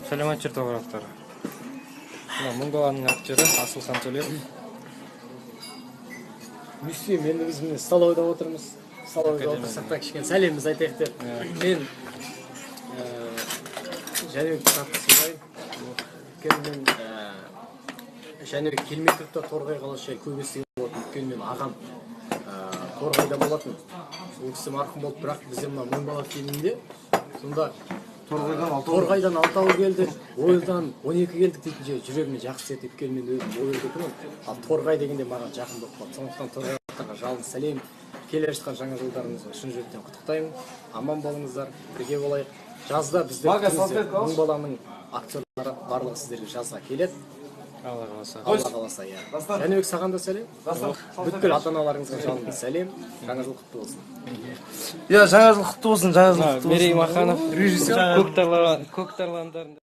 Саламатчыр товарақтар. Мың баланың актері Асылхан Төлеев. Мүсейім, енді біз міне столовойда отырмыз. Столовойда отырсақ та кішкене сәлеміміз айтайық деп. Мен Жәнібек қатты сыйлаймын. Өйткені мен Жәнібек келмей тұрып та Торғай қаласы жайлы көп естіген болатын. Өйткені мен ағам Торғайда болатын. Ол кісі марқұм болып, бірақ бізде мына мың бала фильмінде сонда Торғайдан 6 келді, ойылдан 12 келдік дейтін жер жүрегіме жақсы етіп өйткені мен өзім ойылды тұрмын. Ал Торғай дегенде маған жақын болып қалды. Сондықтан Торғайлықтарға жалынды сәлем. Келе жатқан жаңа жылдарыңызға шын жүректен құттықтаймын. Аман болыңыздар, бірге болайық. Жазда біздер мың баланың актерлары барлығы сіздерге жазға келеді. Алла қаласа. Алла қаласа, иә. Жәнібек, саған да сәлем. Бүткіл ата-аналарыңызға жалынды сәлем. Жаңа жыл құтты болсын. Жаңа жыл құтты болсын, жаңа жыл құтты болсын. Мерей Маханов, режиссер, Көктарландарында.